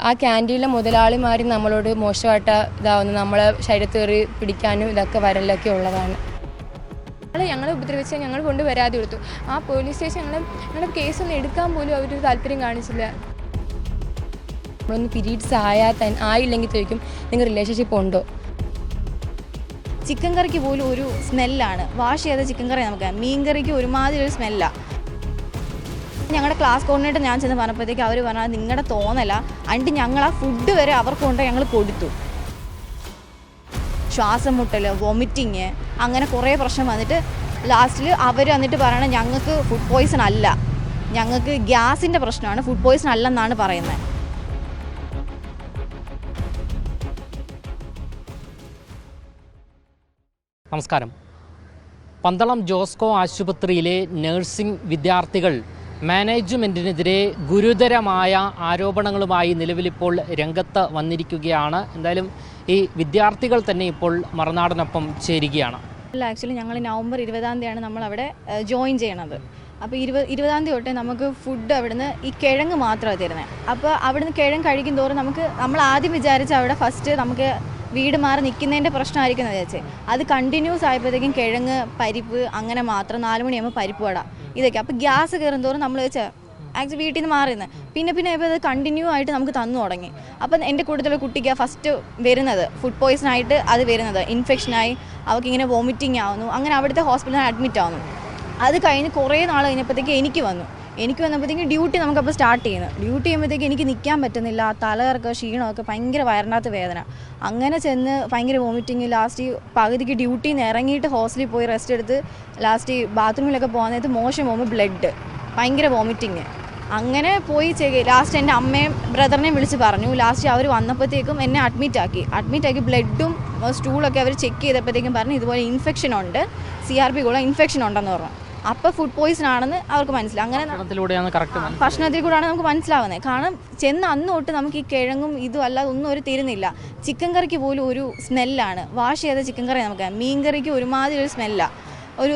ആ ക്യാൻറ്റീനിലെ മുതലാളിമാർ നമ്മളോട് മോശമായിട്ട് ഇതാവുന്നു, നമ്മളെ ശരീരത്ത് കയറി പിടിക്കാനും ഇതൊക്കെ വരലൊക്കെ ഉള്ളതാണ്. ഞങ്ങളെ ഉപദ്രവിച്ചാൽ ഞങ്ങൾ കൊണ്ട് പരാതി കൊടുത്തു. ആ പോലീസ് സ്റ്റേഷൻ ഞങ്ങളുടെ കേസൊന്നും എടുക്കാൻ പോലും അവർ താല്പര്യം കാണിച്ചില്ല. നമ്മളൊന്ന് പീരീഡ്സ് ആയില്ലെങ്കിൽ ചോദിക്കും നിങ്ങൾ റിലേഷൻഷിപ്പ് ഉണ്ടോ. ചിക്കൻ കറിക്ക് പോലും ഒരു സ്മെല്ലാണ്. വാഷ് ചെയ്ത ചിക്കൻ കറി നമുക്ക്, മീൻ കറിക്ക് ഒരുമാതിരി ഒരു സ്മെല്ലാണ്. ഞങ്ങളുടെ ക്ലാസ് കോർഡിനേറ്റർ ഞാൻ ചെന്ന് പറഞ്ഞപ്പോഴത്തേക്ക് അവർ പറഞ്ഞാൽ നിങ്ങളുടെ തോന്നല, അണ്ട് ഞങ്ങൾ ആ ഫുഡ് വരെ അവർക്ക് കൊണ്ട് ഞങ്ങൾ കൊടുത്തു. ശ്വാസം മുട്ടൽ, വൊമിറ്റിങ്, അങ്ങനെ കുറേ പ്രശ്നം വന്നിട്ട് ലാസ്റ്റിൽ അവർ വന്നിട്ട് പറയണത് ഞങ്ങൾക്ക് ഫുഡ് പോയ്സൺ അല്ല, ഞങ്ങൾക്ക് ഗ്യാസിൻ്റെ പ്രശ്നമാണ്, ഫുഡ് പോയ്സൺ അല്ലെന്നാണ് പറയുന്നത്. നമസ്കാരം. പന്തളം ജോസ്കോ ആശുപത്രിയിലെ നഴ്സിംഗ് വിദ്യാർത്ഥികൾ മാനേജ്മെൻറ്റിനെതിരെ ഗുരുതരമായ ആരോപണങ്ങളുമായി നിലവിലിപ്പോൾ രംഗത്ത് വന്നിരിക്കുകയാണ്. എന്തായാലും ഈ വിദ്യാർത്ഥികൾ തന്നെ ഇപ്പോൾ മറുനാടനൊപ്പം ചേരുകയാണ്. ആക്ച്വലി ഞങ്ങൾ നവംബർ 20-ാം തീയതിയാണ് നമ്മളവിടെ ജോയിൻ ചെയ്യണത്. അപ്പോൾ 20-ാം തീയതി തൊട്ടേ നമുക്ക് ഫുഡ് അവിടുന്ന് ഈ കിഴങ്ങ് മാത്രമാണ് തരുന്നത്. അപ്പോൾ അവിടുന്ന് കിഴങ്ങ് കഴിക്കും തോറും നമ്മൾ ആദ്യം വിചാരിച്ച അവിടെ ഫസ്റ്റ് നമുക്ക് വീട് മാറി നിൽക്കുന്നതിൻ്റെ പ്രശ്നമായിരിക്കും എന്ന് വിചാരിച്ചേ. അത് കണ്ടിന്യൂസ് ആയപ്പോഴത്തേക്കും കിഴങ്ങ്, പരിപ്പ്, അങ്ങനെ മാത്രം 4 മണിയാകുമ്പോൾ പരിപ്പ് വട ഇതൊക്കെ. അപ്പോൾ ഗ്യാസ് കയറും തോറും നമ്മൾ വെച്ചാൽ ആക്ച്വലി വീട്ടിൽ നിന്ന് മാറിയെന്ന് പിന്നെ ഇപ്പോൾ അത് കണ്ടിന്യൂ ആയിട്ട് നമുക്ക് തന്നു തുടങ്ങി. അപ്പം എൻ്റെ കൂട്ടത്തിലുള്ള കുട്ടിക്ക് ഫസ്റ്റ് വരുന്നത് ഫുഡ് പോയ്സൺ ആയിട്ട് അത് വരുന്നത് ഇൻഫെക്ഷനായി അവൾക്കിങ്ങനെ വോമിറ്റിംഗ് ആവുന്നു. അങ്ങനെ അവിടുത്തെ ഹോസ്പിറ്റലിൽ അഡ്മിറ്റ് ആവുന്നു. അത് കഴിഞ്ഞ് കുറേ നാൾ കഴിഞ്ഞപ്പോഴത്തേക്ക് എനിക്ക് വന്നപ്പോഴത്തേക്ക് ഡ്യൂട്ടി നമുക്കപ്പോൾ സ്റ്റാർട്ട് ചെയ്യുന്നു. ഡ്യൂട്ടി ചെയ്യുമ്പോഴത്തേക്ക് എനിക്ക് നിൽക്കാൻ പറ്റുന്നില്ല, തലകറക്കം, ക്ഷീണമൊക്കെ, ഭയങ്കര വയറിനകത്ത് വേദന. അങ്ങനെ ചെന്ന് ഭയങ്കര വോമിറ്റിങ്. ലാസ്റ്റ് പകുതിക്ക് ഡ്യൂട്ടിയിൽ നിന്ന് ഇറങ്ങിയിട്ട് ഹോസ്റ്റലിൽ പോയി റെസ്റ്റ് എടുത്ത് ലാസ്റ്റ് ബാത്റൂമിലൊക്കെ പോകുന്നതിന് മോശം പോകുമ്പോൾ ബ്ലഡ്, ഭയങ്കര വോമിറ്റിങ്. അങ്ങനെ പോയി ലാസ്റ്റ് എൻ്റെ അമ്മയും ബ്രദറിനെയും വിളിച്ച് പറഞ്ഞു. ലാസ്റ്റ് അവർ വന്നപ്പോഴത്തേക്കും എന്നെ അഡ്മിറ്റാക്കി. ബ്ലഡും സ്റ്റൂളൊക്കെ അവർ ചെക്ക് ചെയ്തപ്പോഴത്തേക്കും പറഞ്ഞു ഇതുപോലെ ഇൻഫെക്ഷൻ ഉണ്ട്, CRP കൂടെ ഇൻഫെക്ഷൻ ഉണ്ടെന്ന് പറഞ്ഞു. അപ്പോൾ ഫുഡ് പോയ്സൺ ആണെന്ന് അവർക്ക് മനസ്സിലായി. അങ്ങനെ ഭക്ഷണത്തിൽ കൂടെയാണ് നമുക്ക് മനസ്സിലാവുന്നത്. കാരണം ചെന്ന് അന്ന് തൊട്ട് നമുക്ക് ഈ കിഴങ്ങും ഇതും അല്ലാതെ ഒന്നും ഒരു തരുന്നില്ല. ചിക്കൻ കറിക്ക് പോലും ഒരു സ്മെല്ലാണ്. വാഷ് ചെയ്ത ചിക്കൻ കറി നമുക്ക്, മീൻ കറിക്ക് ഒരുമാതിരി ഒരു സ്മെല്ലാണ്. ഒരു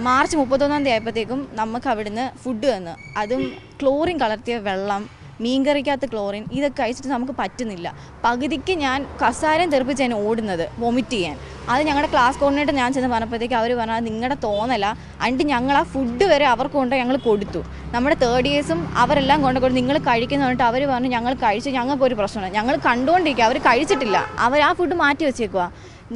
മാർച്ച് 31-ാം തീയതി ആയപ്പോഴത്തേക്കും നമുക്ക് അവിടുന്ന് ഫുഡ് തന്നു. അതും ക്ലോറിൻ കലർത്തിയ വെള്ളം, മീൻകറിക്കകത്ത് ക്ലോറിൻ, ഇതൊക്കെ കഴിച്ചിട്ട് നമുക്ക് പറ്റുന്നില്ല. പകുതിക്ക് ഞാൻ കസാരയും തെറിപ്പിച്ച് തന്നെ ഓടുന്നത് വൊമിറ്റ് ചെയ്യാൻ. അത് ഞങ്ങളുടെ ക്ലാസ് കോർഡിനേറ്റർ ഞാൻ ചെന്ന് പറഞ്ഞപ്പോഴത്തേക്ക് അവർ പറഞ്ഞാൽ നിങ്ങളുടെ തോന്നല, അണ്ട് ഞങ്ങൾ ആ ഫുഡ് വരെ അവർക്ക് കൊണ്ട് ഞങ്ങൾ കൊടുത്തു. നമ്മുടെ 3rd ഇയേഴ്സും അവരെല്ലാം കൊടുത്തു. നിങ്ങൾ കഴിക്കുന്ന പറഞ്ഞിട്ട് അവർ പറഞ്ഞു ഞങ്ങൾ കഴിച്ച് ഞങ്ങൾക്കൊരു പ്രശ്നമാണ്. ഞങ്ങൾ കണ്ടുകൊണ്ടിരിക്കുക, അവർ കഴിച്ചിട്ടില്ല, അവർ ആ ഫുഡ് മാറ്റി വെച്ചേക്കുക.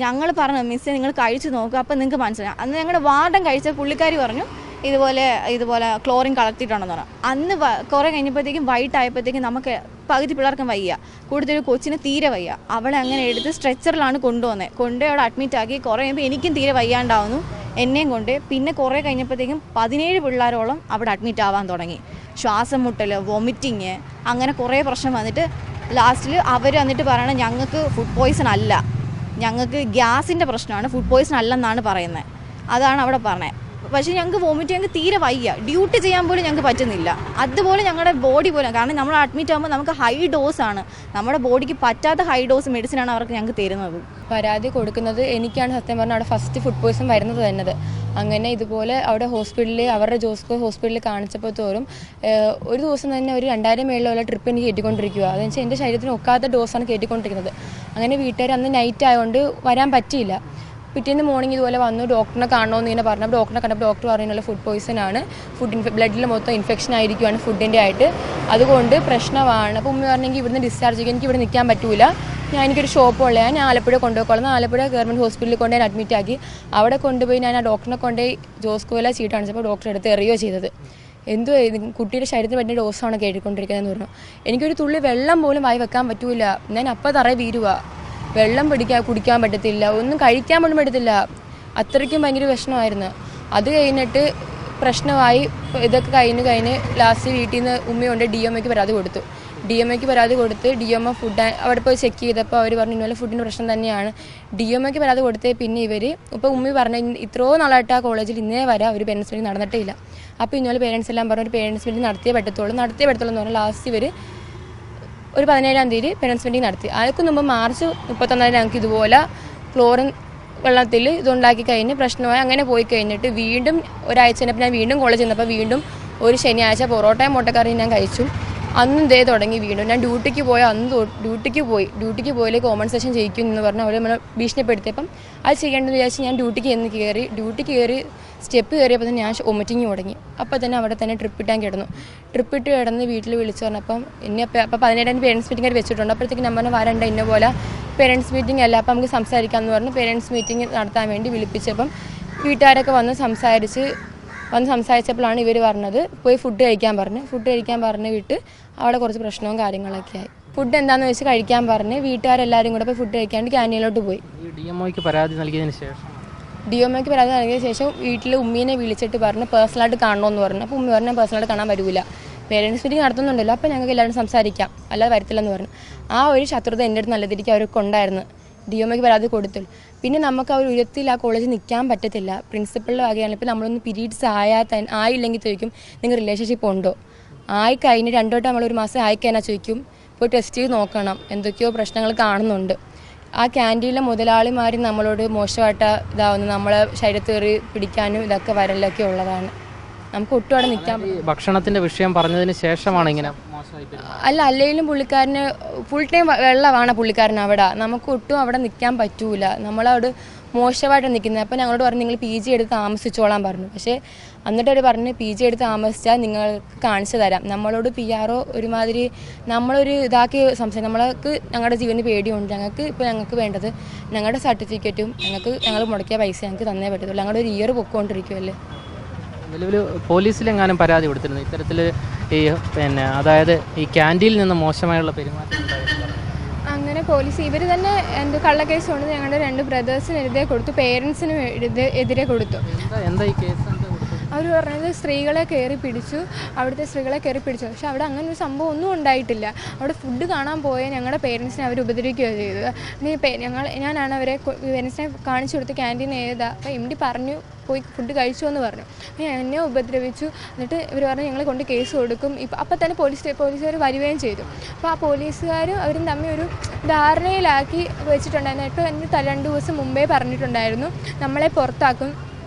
ഞങ്ങൾ പറഞ്ഞു മിസ്സേ നിങ്ങൾ കഴിച്ച് നോക്കുക, അപ്പം നിങ്ങൾക്ക് മനസ്സിലാവും. അന്ന് ഞങ്ങളുടെ വാർഡൻ കഴിച്ച പുള്ളിക്കാരി പറഞ്ഞു ഇതുപോലെ ക്ലോറിൻ കളർത്തിയിട്ടുണ്ടെന്ന് പറഞ്ഞു. അന്ന് കുറേ കഴിഞ്ഞപ്പോഴത്തേക്കും വൈകിട്ടായപ്പോഴത്തേക്കും നമുക്ക് പകുതി പിള്ളേർക്കും വയ്യ, കൂടുതലൊരു കൊച്ചിന് തീരെ വയ്യ. അവളെ അങ്ങനെ എടുത്ത് സ്ട്രെച്ചറിലാണ് കൊണ്ടുപോയി അവിടെ അഡ്മിറ്റാക്കി. കുറേ കഴിയുമ്പോൾ എനിക്കും തീരെ വയ്യാണ്ടാവുന്നു, എന്നെയും കൊണ്ട്. പിന്നെ കുറേ കഴിഞ്ഞപ്പോഴത്തേക്കും 17 പിള്ളേരോളം അവിടെ അഡ്മിറ്റ് ആവാൻ തുടങ്ങി. ശ്വാസം മുട്ടൽ, വൊമിറ്റിങ്, അങ്ങനെ കുറേ പ്രശ്നം വന്നിട്ട് ലാസ്റ്റിൽ അവർ വന്നിട്ട് പറയണത് ഞങ്ങൾക്ക് ഫുഡ് പോയ്സൺ അല്ല, ഞങ്ങൾക്ക് ഗ്യാസിൻ്റെ പ്രശ്നമാണ്, ഫുഡ് പോയ്സൺ അല്ലെന്നാണ് പറയുന്നത്. അതാണ് അവിടെ പറഞ്ഞത്. പക്ഷേ ഞങ്ങൾക്ക് വോമിറ്റ് ഞങ്ങൾക്ക് തീരെ വയ്യ, ഡ്യൂട്ടി ചെയ്യാൻ പോലും ഞങ്ങൾക്ക് പറ്റുന്നില്ല. അതുപോലെ ഞങ്ങളുടെ ബോഡി പോലും, കാരണം നമ്മൾ അഡ്മിറ്റ് ആകുമ്പോൾ നമുക്ക് ഹൈ ഡോസാണ്, നമ്മുടെ ബോഡിക്ക് പറ്റാത്ത ഹൈ ഡോസ് മെഡിസിനാണ് അവർക്ക് ഞങ്ങൾക്ക് തരുന്നത്. പരാതി കൊടുക്കുന്നത് എനിക്കാണ് സത്യം പറഞ്ഞാൽ അവിടെ ഫസ്റ്റ് ഫുഡ് പോയ്സൺ വരുന്നത് തന്നെ. അങ്ങനെ ഇതുപോലെ അവിടെ ഹോസ്പിറ്റലിൽ, അവരുടെ ജോസ്കോ ഹോസ്പിറ്റലിൽ കാണിച്ചപ്പോൾ തോറും ഒരു ദിവസം തന്നെ ഒരു 2000 മേളിലുള്ള ട്രിപ്പ് എനിക്ക് കയറ്റിക്കൊണ്ടിരിക്കുക. അതെന്ന് വെച്ചാൽ എൻ്റെ ശരീരത്തിന് ഒക്കാത്ത ഡോസാണ് കയറ്റിക്കൊണ്ടിരിക്കുന്നത്. അങ്ങനെ വീട്ടുകാർ അന്ന് നൈറ്റ് ആയതുകൊണ്ട് വരാൻ പറ്റിയില്ല. പിറ്റേന്ന് മോർണിംഗ് ഇതുപോലെ വന്നു, ഡോക്ടറിനെ കാണണമെന്ന് ഇങ്ങനെ പറഞ്ഞു. ഡോക്ടറിനെ കണ്ടപ്പോൾ ഡോക്ടർ പറയുന്നുള്ള ഫുഡ് പോയ്സൺ ആണ്, ബ്ലഡിൽ മൊത്തം ഇൻഫെക്ഷൻ ആയിരിക്കുവാണ് ഫുഡിൻ്റെ ആയിട്ട്, അതുകൊണ്ട് പ്രശ്നമാണ്. അപ്പോൾ ഉമ്മ പറഞ്ഞെങ്കിൽ ഇവിടുന്ന് ഡിസ്ചാർജ് ചെയ്യുക, എനിക്ക് ഇവിടെ നിൽക്കാൻ പറ്റൂല, എനിക്കൊരു ഷോപ്പുള്ള ഞാൻ ആലപ്പുഴ കൊണ്ടുപോയിക്കോളും. ആലപ്പുഴ ഗവൺമെൻറ് ഹോസ്പിറ്റലിൽ കൊണ്ട് ഞാൻ അഡ്മിറ്റ് ആക്കി. അവിടെ കൊണ്ടുപോയി ഞാൻ ആ ഡോക്ടറിനെ കൊണ്ടുപോയി ജോസ്കോയിലെ ചീട്ട് കാണിച്ചപ്പോൾ ഡോക്ടർ എടുത്ത് എറിയോ ചെയ്തത്. എന്തോ കുട്ടിയുടെ ശരീരത്തിന് പറ്റിയ ഡോസാണ് കേട്ടിക്കൊണ്ടിരിക്കുന്നതെന്ന് പറഞ്ഞു. എനിക്കൊരു തുള്ളി വെള്ളം പോലും വായി വെക്കാൻ പറ്റൂല. ഞാൻ അപ്പം തറ വീരുക, വെള്ളം കുടിക്കാൻ പറ്റത്തില്ല, ഒന്നും കഴിക്കാൻ പോലും പറ്റത്തില്ല. അത്രയ്ക്കും ഭയങ്കര വിഷമമായിരുന്നു. അത് കഴിഞ്ഞിട്ട് പ്രശ്നമായി. ഇതൊക്കെ കഴിഞ്ഞ് ലാസ്റ്റ് വീട്ടിൽ നിന്ന് ഉമ്മയുണ്ട് DMOയ്ക്ക് പരാതി കൊടുത്തു. DMO ഫുഡ് അവിടെ പോയി ചെക്ക് ചെയ്തപ്പോൾ അവർ പറഞ്ഞു ഇന്നലെ ഫുഡിൻ്റെ പ്രശ്നം തന്നെയാണ്. DMOയ്ക്ക് പരാതി കൊടുത്തേ പിന്നെ ഇവർ ഇപ്പോൾ ഉമ്മി പറഞ്ഞു ഇത്രയോ നാളായിട്ട് ആ കോളേജിൽ ഇന്നേ വരെ ഒരു പേരൻസ് മീറ്റിംഗ് നടന്നിട്ടേ ഇല്ല. അപ്പോൾ ഇന്നലെ പേരൻസ് എല്ലാം പറഞ്ഞു ഒരു പേരൻസ് മീറ്റിംഗ് നടത്തിയേ പറ്റത്തുള്ളൂ എന്ന് പറഞ്ഞാൽ ലാസ്റ്റ് ഇവർ ഒരു 17-ാം തീയതി പേരൻസ് മീറ്റിംഗ് നടത്തി. അതിന് മുമ്പ് മാർച്ച് 31-ാം ഞങ്ങൾക്ക് ഇതുപോലെ ക്ലോറിൻ വെള്ളത്തിൽ ഇതുണ്ടാക്കി കഴിഞ്ഞ് പ്രശ്നമായി. അങ്ങനെ പോയി കഴിഞ്ഞിട്ട് വീണ്ടും ഒരാഴ്ച കഴിഞ്ഞപ്പോൾ ഞാൻ വീണ്ടും കോളേജ് ചെന്നപ്പോൾ വീണ്ടും ഒരു ശനിയാഴ്ച പൊറോട്ടയും മുട്ടക്കറിയും ഞാൻ കഴിച്ചു. അന്നും ഇതേ തുടങ്ങി വീണ്ടും. ഞാൻ ഡ്യൂട്ടിക്ക് പോയ ഡ്യൂട്ടിക്ക് പോയാലേ കോമ്പൻസേഷൻ ചെയ്യിക്കും എന്ന് പറഞ്ഞ് അവർ നമ്മളെ ഭീഷണിപ്പെടുത്തിയപ്പം അത് ചെയ്യേണ്ടതെന്ന് വിചാരിച്ച് ഞാൻ ഡ്യൂട്ടിക്ക് കയറി സ്റ്റെപ്പ് കയറിയപ്പോൾ തന്നെ ഞാൻ വൊമിറ്റിങ് തുടങ്ങി. അപ്പോൾ തന്നെ അവിടെ തന്നെ ട്രിപ്പിട്ട് കിടന്ന് വീട്ടിൽ വിളിച്ചു പറഞ്ഞപ്പം അപ്പോൾ 17 പേരൻസ് മീറ്റിംഗ് വെച്ചിട്ടുണ്ട്. അപ്പോഴത്തേക്ക് ഞാൻ പറഞ്ഞു വരണ്ട, ഇന്ന പോലെ പേരൻസ് മീറ്റിംഗ് അല്ല, അപ്പം നമുക്ക് സംസാരിക്കാമെന്ന് പറഞ്ഞ് പേരൻസ് മീറ്റിംഗ് നടത്താൻ വേണ്ടി വിളിപ്പിച്ചപ്പം വീട്ടുകാരൊക്കെ വന്ന് സംസാരിച്ചപ്പോഴാണ് ഇവർ പറഞ്ഞത് പോയി ഫുഡ് കഴിക്കാൻ പറഞ്ഞ് വിട്ട് അവിടെ കുറച്ച് പ്രശ്നവും കാര്യങ്ങളൊക്കെ ആയി. ഫുഡ് എന്താണെന്ന് വെച്ച് കഴിക്കാൻ പറഞ്ഞ് വീട്ടുകാരെല്ലാവരും കൂടെ പോയി ഫുഡ് കഴിക്കാണ്ട് ക്യാൻറ്റീനിലോട്ട് പോയി. DMOയ്ക്ക് പരാതി നൽകിയതിന് ശേഷം വീട്ടിൽ ഉമ്മീനെ വിളിച്ചിട്ട് പറഞ്ഞ് പേഴ്സണലായിട്ട് കാണണമെന്ന് പറഞ്ഞു. അപ്പോൾ ഉമ്മ പറഞ്ഞാൽ പേഴ്സണലായിട്ട് കാണാൻ വരില്ല, പേരൻസ് മീറ്റിംഗ് നടത്തുന്നുണ്ടല്ലോ, അപ്പോൾ ഞങ്ങൾക്ക് എല്ലാവരും സംസാരിക്കാം, അല്ലാതെ വരത്തില്ലെന്ന് പറഞ്ഞു. ആ ഒരു ശത്രുത എൻ്റെ അടുത്ത് നല്ല രീതിക്ക് അവർക്ക് ഉണ്ടായിരുന്നു. DMOയ്ക്ക് പരാതി കൊടുത്തുള്ളൂ. പിന്നെ നമുക്ക് ആ ഒരു ഉയരത്തിൽ ആ കോളേജിൽ നിൽക്കാൻ പറ്റത്തില്ല. പ്രിൻസിപ്പളിൻ്റെ വകയാണ്. ഇപ്പോൾ നമ്മളൊന്ന് പീരീഡ്സ് ആയില്ലെങ്കിൽ ചോദിക്കും നിങ്ങൾ റിലേഷൻഷിപ്പ് ഉണ്ടോ, കഴിഞ്ഞ് 2 വട്ടം നമ്മളൊരു മാസം ആയിക്കഴിഞ്ഞാൽ ചോദിക്കും പോയി ടെസ്റ്റ് ചെയ്ത് നോക്കണം, എന്തൊക്കെയോ പ്രശ്നങ്ങൾ കാണുന്നുണ്ട്. ആ ക്യാൻറ്റീനിലെ മുതലാളിമാർ നമ്മളോട് മോശമായിട്ട് ഇതാവുന്നു, നമ്മളെ ശരീരത്ത് കയറി പിടിക്കാനും ഇതൊക്കെ വരലൊക്കെ ഉള്ളതാണ്. നമുക്ക് ഒട്ടും അവിടെ നിൽക്കാൻ ഭക്ഷണത്തിൻ്റെ വിഷയം പറഞ്ഞതിന് ശേഷമാണ് ഇങ്ങനെ അല്ലെങ്കിലും പുള്ളിക്കാരന് ഫുൾ ടൈം വെള്ളമാണ് പുള്ളിക്കാരൻ അവിടെ. നമുക്ക് ഒട്ടും അവിടെ നിൽക്കാൻ പറ്റൂല, നമ്മളവിടെ മോശമായിട്ട് നിൽക്കുന്നത്. അപ്പോൾ ഞങ്ങളോട് പറഞ്ഞു നിങ്ങൾ PG എടുത്ത് താമസിച്ചോളാൻ പറഞ്ഞു. പക്ഷേ എന്നിട്ട് അവർ പറഞ്ഞ് PG എടുത്ത് താമസിച്ചാൽ നിങ്ങൾക്ക് കാണിച്ചു തരാം. നമ്മളോട് PRO ഒരുമാതിരി നമ്മളൊരു ഇതാക്കി നമ്മൾക്ക് ഞങ്ങളുടെ ജീവന് പേടിയുണ്ട്. ഞങ്ങൾക്ക് വേണ്ടത് ഞങ്ങളുടെ സർട്ടിഫിക്കറ്റും ഞങ്ങൾ മുടക്കിയ പൈസ ഞങ്ങൾക്ക് തന്നേ പറ്റത്തുള്ളൂ. ഞങ്ങളുടെ ഒരു ഇയർ പൊക്കോണ്ടിരിക്കുമല്ലേ. നിലവിൽ പോലീസിലെങ്ങാനും പരാതി കൊടുത്തിരുന്നു ഇത്തരത്തിൽ അതായത് ഈ ക്യാൻറ്റീനിൽ നിന്ന് മോശമായുള്ള പെരുമാറ്റം? അങ്ങനെ പോലീസ് ഇവർ തന്നെ കള്ളക്കേസ് കൊണ്ട് ഞങ്ങളുടെ 2 ബ്രദേഴ്സിനെതിരെ കൊടുത്തു, പേരൻസിന് എതിരെ കൊടുത്തു. എന്താ ഈ കേസ്? അവർ പറഞ്ഞത് സ്ത്രീകളെ കയറി പിടിച്ചു, പക്ഷെ അവിടെ അങ്ങനെ ഒരു സംഭവം ഒന്നും ഉണ്ടായിട്ടില്ല. അവിടെ ഫുഡ് കാണാൻ പോയ ഞങ്ങളുടെ പേരൻസിനെ അവർ ഉപദ്രവിക്കുകയാണ് ചെയ്തത്. ഞാനാണ് അവരെ പേരൻസിനെ കാണിച്ചു കൊടുത്ത് ക്യാൻറ്റീൻ ഏതാ, അപ്പോൾ MD പറഞ്ഞു പോയി ഫുഡ് കഴിച്ചു എന്ന് പറഞ്ഞു. എന്നെ ഉപദ്രവിച്ചു. എന്നിട്ട് ഇവർ പറഞ്ഞു ഞങ്ങളെ കൊണ്ട് കേസ് കൊടുക്കും. അപ്പം തന്നെ പോലീസുകാർ വരികയും ചെയ്തു. അപ്പോൾ ആ പോലീസുകാരും അവരും തമ്മിൽ ഒരു ധാരണയിലാക്കി വെച്ചിട്ടുണ്ടായിരുന്നു. ഇപ്പോൾ എനിക്ക് 2 ദിവസം മുമ്പേ പറഞ്ഞിട്ടുണ്ടായിരുന്നു നമ്മളെ പുറത്താക്കും,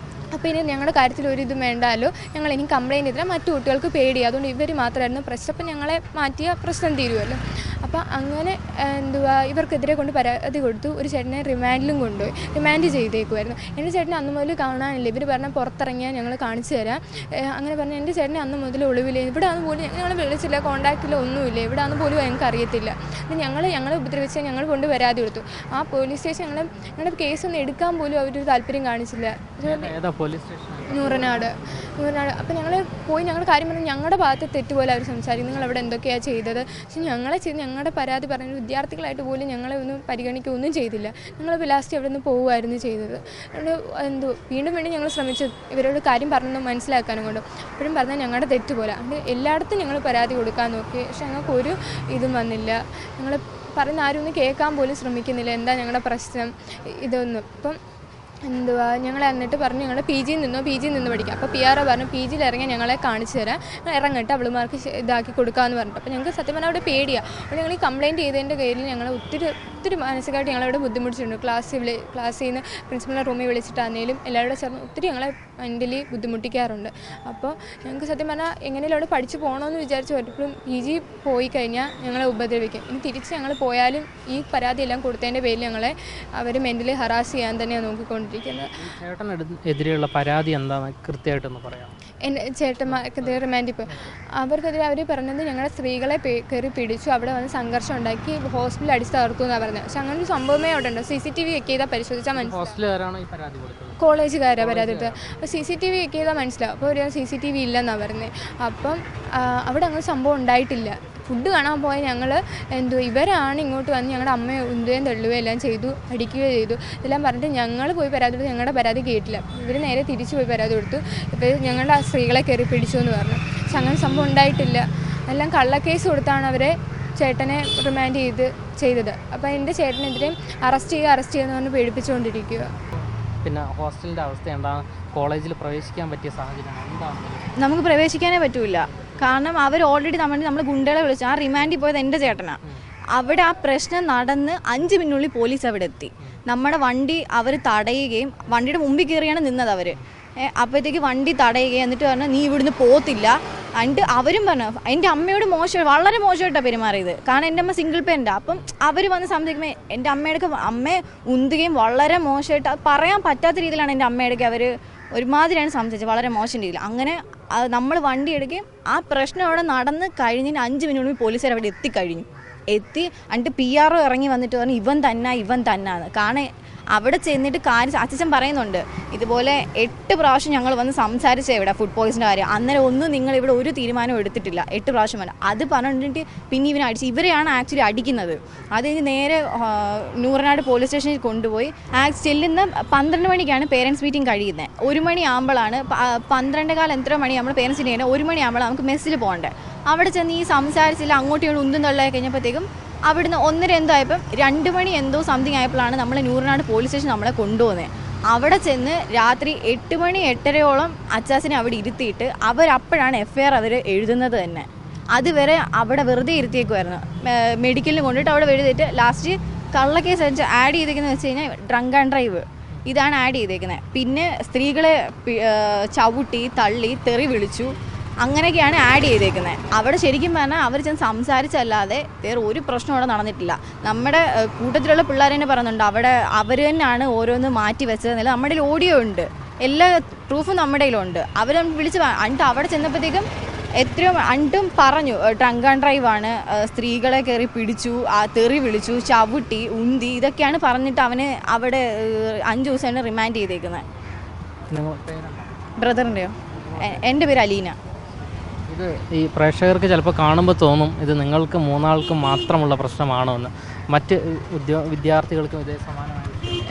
അപ്പോൾ ഇനി ഞങ്ങളുടെ കാര്യത്തിൽ ഒരു ഇതും വേണ്ടാലോ, ഞങ്ങൾ ഇനി കംപ്ലയിൻ്റ് ചെയ്തില്ല, മറ്റു കുട്ടികൾക്ക് പേടിയാണ്, അതുകൊണ്ട് ഇവർ മാത്രമായിരുന്നു പ്രശ്നം, അപ്പം ഞങ്ങളെ മാറ്റിയ പ്രശ്നം തീരുമല്ലോ. അപ്പോൾ അങ്ങനെ ഇവർക്കെതിരെ കൊണ്ട് പരാതി കൊടുത്തു. ഒരു ചേട്ടനെ റിമാൻഡ് ചെയ്തേക്കുമായിരുന്നു. എൻ്റെ ചേട്ടനെ അന്ന് മുതൽ കാണാനില്ല. ഇവർ പറഞ്ഞാൽ പുറത്തിറങ്ങിയാൽ ഞങ്ങൾ കാണിച്ചു തരാം, അങ്ങനെ പറഞ്ഞാൽ എൻ്റെ ചേട്ടനെ അന്ന് മുതൽ ഒളിവില്ല. ഇവിടെ ആണെന്ന് പോലും ഞങ്ങൾ വിളിച്ചില്ല, കോൺടാക്റ്റില്ല, ഒന്നുമില്ല. ഇവിടെ ആണെന്ന് പോലും ഞങ്ങൾക്ക് അറിയത്തില്ല. ഞങ്ങളെ ഉപദ്രവിച്ചാൽ ഞങ്ങൾ കൊണ്ട് പരാതി കൊടുത്തു. ആ പോലീസ് സ്റ്റേഷൻ ഞങ്ങളുടെ കേസൊന്നും എടുക്കാൻ പോലും അവരൊരു താല്പര്യം കാണിച്ചില്ല. നൂറനാട്. അപ്പോൾ ഞങ്ങൾ പോയി ഞങ്ങളുടെ കാര്യം പറഞ്ഞാൽ ഞങ്ങളുടെ ഭാഗത്ത് തെറ്റുപോലെ അവർ സംസാരിക്കും, നിങ്ങൾ അവിടെ എന്തൊക്കെയാണ് ചെയ്തത്. പക്ഷെ ഞങ്ങളുടെ പരാതി പറഞ്ഞ വിദ്യാർത്ഥികളായിട്ട് പോലും ഞങ്ങളെ ഒന്നും പരിഗണിക്കുകയൊന്നും ചെയ്തില്ല. ഞങ്ങൾ ലാസ്റ്റ് അവിടെ നിന്ന് പോവുമായിരുന്നു ചെയ്തത്. വീണ്ടും ഞങ്ങൾ ശ്രമിച്ചു ഇവരോട് കാര്യം പറഞ്ഞു മനസ്സിലാക്കാനും കൊണ്ട്. അപ്പോഴും പറഞ്ഞാൽ ഞങ്ങളുടെ തെറ്റുപോലെ. അതുകൊണ്ട് എല്ലായിടത്തും ഞങ്ങൾ പരാതി കൊടുക്കാൻ നോക്കി, പക്ഷെ ഞങ്ങൾക്കൊരു ഇതും വന്നില്ല. ഞങ്ങൾ പറയുന്ന ആരും ഒന്നും കേൾക്കാൻ പോലും ശ്രമിക്കുന്നില്ല, എന്താ ഞങ്ങളുടെ പ്രശ്നം ഇതൊന്നും. ഇപ്പം ഞങ്ങൾ എന്നിട്ട് പറഞ്ഞു ഞങ്ങൾ PG നിന്ന് പഠിക്കാം. അപ്പോൾ PRO പറഞ്ഞു PGയിൽ ഇറങ്ങി ഞങ്ങളെ കാണിച്ചു തരാം, ഇറങ്ങിട്ട് അവളുമാർക്ക് ഇതാക്കി കൊടുക്കാമെന്ന് പറഞ്ഞിട്ട്. അപ്പോൾ ഞങ്ങൾക്ക് സത്യം പറഞ്ഞാൽ അവിടെ പേടിയാണ്. അപ്പോൾ ഞങ്ങൾ ഈ കംപ്ലയിൻറ്റ് ചെയ്തതിൻ്റെ പേരിൽ ഞങ്ങൾ ഒത്തിരി മാനസികമായിട്ട് ഞങ്ങളവിടെ ബുദ്ധിമുട്ടിച്ചിട്ടുണ്ട്. ക്ലാസ്സിൽ നിന്ന് പ്രിൻസിപ്പലിനെ റൂമിൽ വിളിച്ചിട്ടാണെങ്കിലും എല്ലാവരും ചേർന്ന് ഒത്തിരി ഞങ്ങളെ മെൻ്റലി ബുദ്ധിമുട്ടിക്കാറുണ്ട്. അപ്പോൾ ഞങ്ങൾക്ക് സത്യം പറഞ്ഞാൽ എങ്ങനെയും അവിടെ പഠിച്ച് പോകണമെന്ന് വിചാരിച്ച് ഒരിക്കലും PG പോയി കഴിഞ്ഞാൽ ഞങ്ങളെ ഉപദ്രവിക്കും. ഇനി തിരിച്ച് ഞങ്ങൾ പോയാലും ഈ പരാതിയെല്ലാം കൊടുത്തതിൻ്റെ പേരിൽ ഞങ്ങളെ അവർ മെൻ്റലി ഹറാസ് ചെയ്യാൻ തന്നെയാണ് നോക്കിക്കൊണ്ടിരിക്കുന്നത്. ചേട്ടനെതിരെയുള്ള പരാതി എന്താണെന്ന് കൃത്യമായിട്ടൊന്ന് പറയാം. എൻ്റെ ചേട്ടന്മാർക്കെതിരെ റിമാൻഡിൽ പോയി അവർക്കെതിരെ അവർ പറഞ്ഞത് ഞങ്ങളുടെ സ്ത്രീകളെ കയറി പിടിച്ചു, അവിടെ വന്ന് സംഘർഷം ഉണ്ടാക്കി ഹോസ്പിറ്റലിൽ അടിച്ച് തകർത്തു എന്നാണ് പറഞ്ഞത്. പക്ഷെ അങ്ങനെ ഒരു സംഭവമേ അവിടെ ഉണ്ടോ? CCTV ഒക്കെ ചെയ്താൽ പരിശോധിച്ചാൽ മനസ്സിലാവും. കോളേജുകാരാണ് പരാതി എടുത്തത്. അപ്പോൾ CCTV ഒക്കെ ചെയ്താൽ മനസ്സിലാവും. അപ്പോൾ ഒരു CCTV ഇല്ലെന്നാണ് പറഞ്ഞത്. അപ്പം അവിടെ അങ്ങനെ സംഭവം ഉണ്ടായിട്ടില്ല. ഫുഡ് കാണാൻ പോയ ഞങ്ങൾ ഇവരാണ് ഇങ്ങോട്ട് വന്ന് ഞങ്ങളുടെ അമ്മയെ ഉന്തുകയും തള്ളുകയും എല്ലാം ചെയ്തു, അടിക്കുകയും ചെയ്തു. ഇതെല്ലാം പറഞ്ഞിട്ട് ഞങ്ങൾ പോയി പരാതി കൊടുത്തു. ഞങ്ങളുടെ പരാതി കേട്ടില്ല. ഇവർ നേരെ തിരിച്ചു പോയി പരാതി കൊടുത്തു. ഇപ്പോൾ ഞങ്ങളുടെ ആ സ്ത്രീകളെ കയറി പിടിച്ചു എന്ന് പറഞ്ഞു. പക്ഷെ അങ്ങനെ സംഭവം ഉണ്ടായിട്ടില്ല. എല്ലാം കള്ളക്കേസ് കൊടുത്താണ് അവരെ ചേട്ടനെ റിമാൻഡ് ചെയ്തത്. അപ്പോൾ എൻ്റെ ചേട്ടനെതിരെയും അറസ്റ്റ് ചെയ്യുമെന്ന് പറഞ്ഞ് പേടിപ്പിച്ചുകൊണ്ടിരിക്കുക. പിന്നെ ഹോസ്റ്റലിൻ്റെ അവസ്ഥ എന്താണ്? കോളേജിൽ പ്രവേശിക്കാൻ പറ്റിയ സാഹചര്യം എന്താണ്? നമുക്ക് പ്രവേശിക്കാനേ പറ്റൂല. കാരണം അവർ ഓൾറെഡി നമ്മൾ ഗുണ്ടകളെ വിളിച്ചു. ആ റിമാൻഡിൽ പോയത് എൻ്റെ ചേട്ടനാണ്. അവിടെ ആ പ്രശ്നം നടന്ന് 5 മിനിറ്റിനുള്ളിൽ പോലീസ് അവിടെ എത്തി. നമ്മുടെ വണ്ടി അവർ തടയുകയും വണ്ടിയുടെ മുമ്പിൽ കയറിയാണ് നിന്നത് അവർ. അപ്പോഴത്തേക്ക് വണ്ടി തടയുകയും എന്നിട്ട് പറഞ്ഞാൽ നീ ഇവിടുന്ന് പോകത്തില്ല, എന്നിട്ട് അവരും പറഞ്ഞു എൻ്റെ അമ്മയോട് വളരെ മോശമായിട്ടാണ് പെരുമാറിയത്. കാരണം എൻ്റെ അമ്മ സിംഗിൾ പേരൻ്റാണ്. അപ്പം അവർ വന്ന് സംസാരിക്കുമ്പോൾ എൻ്റെ അമ്മയെ ഉന്തുകയും വളരെ മോശമായിട്ട് പറയാൻ പറ്റാത്ത രീതിയിലാണ് എൻ്റെ അമ്മയുടെ അവർ ഒരുമാതിരിയാണ് സംസാരിച്ചത്, വളരെ മോശം രീതിയിൽ. അങ്ങനെ നമ്മൾ വണ്ടി എടുക്കുകയും ആ പ്രശ്നം അവിടെ നടന്ന് കഴിഞ്ഞതിന് 5 മിനിറ്റ് മുമ്പ് പോലീസുകാർ അവിടെ എന്നിട്ട് PR ഇറങ്ങി വന്നിട്ട് പറഞ്ഞു ഇവൻ തന്നാന്ന്. കാരണം അവിടെ ചെന്നിട്ട് അച്ഛൻ പറയുന്നുണ്ട് ഇതുപോലെ 8 പ്രാവശ്യം ഞങ്ങൾ വന്ന് സംസാരിച്ചേ ഇവിടെ ഫുഡ് പോയ്സൻ്റെ കാര്യം, അന്നേരം ഒന്നും നിങ്ങൾ ഇവിടെ ഒരു തീരുമാനവും എടുത്തിട്ടില്ല, 8 പ്രാവശ്യം വരെ അത് പറഞ്ഞിട്ട് പിന്നെ ഇവനെ അടിച്ച് ഇവരെയാണ് ആക്ച്വലി അടിക്കുന്നത്. അത് കഴിഞ്ഞ് നേരെ നൂറനാട് പോലീസ് സ്റ്റേഷനിൽ കൊണ്ടുപോയി ചെല്ലുന്ന 12 മണിക്കാണ് പേരൻസ് മീറ്റിംഗ് കഴിയുന്നത്. 1 മണി ആകുമ്പോഴാണ് 12:15 എത്ര മണി നമ്മൾ പേരൻസ് മീറ്റിംഗ് ചെയ്യുന്നത്, 1 മണി ആകുമ്പോഴാണ് നമുക്ക് മെസ്സിൽ പോകേണ്ടത്. അവിടെ ചെന്ന് ഈ സംസാരിച്ചില്ല, അങ്ങോട്ടും ഇങ്ങോട്ടും ഉന്തും തള്ളായി കഴിഞ്ഞപ്പോഴത്തേക്കും അവിടുന്ന് 1:30 എന്തോ ആയപ്പം 2 മണി എന്തോ സംതിങ് ആയപ്പോഴാണ് നമ്മൾ നൂറനാട് പോലീസ് സ്റ്റേഷൻ നമ്മളെ കൊണ്ടുപോകുന്നത്. അവിടെ ചെന്ന് രാത്രി 8 മണി 8:30 അച്ചാച്ചനെ അവിടെ ഇരുത്തിയിട്ട് അവരപ്പോഴാണ് FIR അവർ എഴുതുന്നത് തന്നെ. അതുവരെ അവിടെ വെറുതെ ഇരുത്തിയേക്കുമായിരുന്നു. മെഡിക്കലിന് കൊണ്ടിട്ട് അവിടെ എഴുതിയിട്ട് ലാസ്റ്റ് കള്ളക്കേസ് ആഡ് ചെയ്തേക്കുന്നത് വെച്ച് കഴിഞ്ഞാൽ ഡ്രങ്ക് ആൻഡ് ഡ്രൈവ് ഇതാണ് ആഡ് ചെയ്തേക്കുന്നത്. പിന്നെ സ്ത്രീകളെ ചവിട്ടി തള്ളി തെറി വിളിച്ചു, അങ്ങനെയൊക്കെയാണ് ആഡ് ചെയ്തേക്കുന്നത്. അവിടെ ശരിക്കും പറഞ്ഞാൽ അവർ ചെന്ന് സംസാരിച്ചല്ലാതെ വേറെ ഒരു പ്രശ്നം അവിടെ നടന്നിട്ടില്ല. നമ്മുടെ കൂട്ടത്തിലുള്ള പിള്ളേർ തന്നെ പറയുന്നുണ്ട് അവിടെ അവർ തന്നെയാണ് ഓരോന്ന് മാറ്റി വെച്ചതെന്നല്ല. നമ്മുടെ കയ്യിൽ ഓഡിയോ ഉണ്ട്, എല്ലാ പ്രൂഫും നമ്മുടെ കയ്യിലുണ്ട്. അവർ വിളിച്ച് എന്നിട്ട് അവിടെ ചെന്നപ്പോഴത്തേക്കും എത്രയോ അണ്ടും പറഞ്ഞു ഡ്രങ്ക് ആൻഡ് ഡ്രൈവ് ആണ്, സ്ത്രീകളെ കയറി പിടിച്ചു, തെറി വിളിച്ചു, ചവിട്ടി ഉന്തി, ഇതൊക്കെയാണ് പറഞ്ഞിട്ട് അവന് അവിടെ 5 ദിവസമാണ് റിമാൻഡ് ചെയ്തേക്കുന്നത്. ബ്രദറിൻ്റെയോ? എൻ്റെ പേര് അലീന. ഇത് ഈ പ്രേക്ഷകർക്ക് ചിലപ്പോൾ കാണുമ്പോൾ തോന്നും ഇത് നിങ്ങൾക്ക് 3 ആൾക്കും മാത്രമുള്ള പ്രശ്നമാണോ എന്ന്. മറ്റ് വിദ്യാർത്ഥികൾക്കും ഇതേ സമാനമായി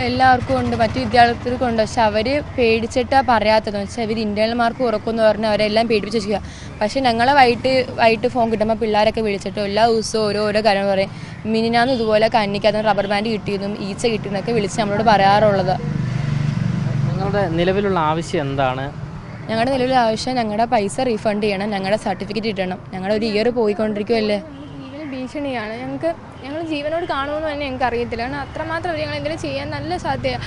എല്ലാവർക്കും ഉണ്ട്, മറ്റു വിദ്യാർത്ഥികൾക്കും ഉണ്ട്. പക്ഷെ അവർ പേടിച്ചിട്ടാണ് പറയാത്തതെന്ന് വെച്ചാൽ ഇവർ ഇൻറ്റേർണൽ മാർക്ക് കുറക്കുമെന്ന് പറഞ്ഞാൽ അവരെല്ലാം പേടിപ്പിച്ച് വെക്കുക. പക്ഷേ ഞങ്ങളെ വൈകിട്ട് ഫോൺ കിട്ടുമ്പോൾ പിള്ളേരൊക്കെ വിളിച്ചിട്ട് എല്ലാ ദിവസവും ഓരോ കാര്യം പറയും. മിനിനാന്ന് ഇതുപോലെ കന്നിക്കകത്ത് റബ്ബർ ബാൻഡ് കിട്ടിയതും ഈച്ച കിട്ടിയെന്നൊക്കെ വിളിച്ച് നമ്മളോട് പറയാറുള്ളത്. നിങ്ങളുടെ നിലവിലുള്ള ആവശ്യം എന്താണ്? ഞങ്ങളുടെ നിലവിലെ ആവശ്യം ഞങ്ങളുടെ പൈസ റീഫണ്ട് ചെയ്യണം, ഞങ്ങളുടെ സർട്ടിഫിക്കറ്റ് കിട്ടണം. ഞങ്ങളുടെ ഒരു ഇയർ പോയിക്കൊണ്ടിരിക്കുമല്ലേ. ജീവന് ഭീഷണിയാണ്. ഞങ്ങൾ ജീവനോട് കാണുമെന്ന് തന്നെ ഞങ്ങൾക്ക് അറിയത്തില്ല. കാരണം അത്രമാത്രം അവർ ഞങ്ങൾ എന്തെങ്കിലും ചെയ്യാൻ നല്ല സാധ്യത.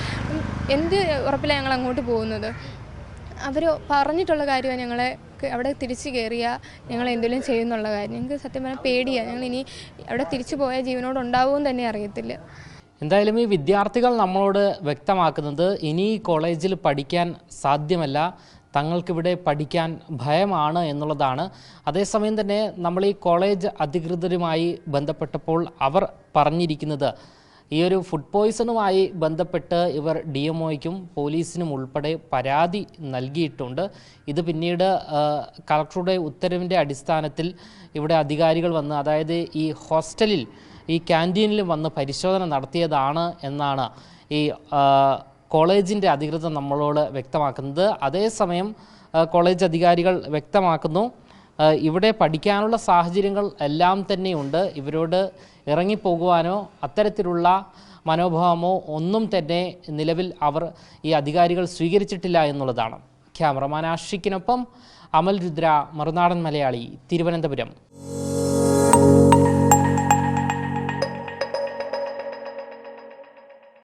എന്ത് ഉറപ്പിലാണ് ഞങ്ങൾ അങ്ങോട്ട് പോകുന്നത്. അവർ പറഞ്ഞിട്ടുള്ള കാര്യമാണ് ഞങ്ങളെ അവിടെ തിരിച്ച് കയറിയാൽ ഞങ്ങൾ എന്തെങ്കിലും ചെയ്യുന്നുള്ള കാര്യം. ഞങ്ങൾക്ക് സത്യം പറഞ്ഞാൽ പേടിയാണ്. ഞങ്ങൾ ഇനി അവിടെ തിരിച്ചു പോയാൽ ജീവനോട് ഉണ്ടാവുമെന്ന് തന്നെ അറിയത്തില്ല. എന്തായാലും ഈ വിദ്യാർത്ഥികൾ നമ്മളോട് വ്യക്തമാക്കുന്നത് ഇനി കോളേജിൽ പഠിക്കാൻ സാധ്യമല്ല, തങ്ങൾക്കിവിടെ പഠിക്കാൻ ഭയമാണ് എന്നുള്ളതാണ്. അതേസമയം തന്നെ നമ്മൾ ഈ കോളേജ് അധികൃതരുമായി ബന്ധപ്പെട്ടപ്പോൾ അവർ പറഞ്ഞിരിക്കുന്നത് ഈ ഒരു ഫുഡ് പോയ്സണുമായി ബന്ധപ്പെട്ട് ഇവർ DMOയ്ക്കും പോലീസിനും ഉൾപ്പെടെ പരാതി നൽകിയിട്ടുണ്ട്. ഇത് പിന്നീട് കളക്ടറുടെ ഉത്തരവിൻ്റെ അടിസ്ഥാനത്തിൽ ഇവിടെ അധികാരികൾ വന്ന്, അതായത് ഈ ഹോസ്റ്റലിൽ ഈ ക്യാൻറ്റീനിൽ വന്ന് പരിശോധന നടത്തിയതാണ് എന്നാണ് ഈ കോളേജിൻ്റെ അധികൃതർ നമ്മളോട് വ്യക്തമാക്കുന്നത്. അതേസമയം കോളേജ് അധികാരികൾ വ്യക്തമാക്കുന്നു ഇവിടെ പഠിക്കാനുള്ള സാഹചര്യങ്ങൾ എല്ലാം തന്നെയുണ്ട്. ഇവരോട് ഇറങ്ങിപ്പോകുവാനോ അത്തരത്തിലുള്ള മനോഭാവമോ ഒന്നും തന്നെ നിലവിൽ ഈ അധികാരികൾ സ്വീകരിച്ചിട്ടില്ല എന്നുള്ളതാണ്. ക്യാമറമാൻ ആഷിക്കിനൊപ്പം അമൽ രുദ്ര, മറുനാടൻ മലയാളി, തിരുവനന്തപുരം.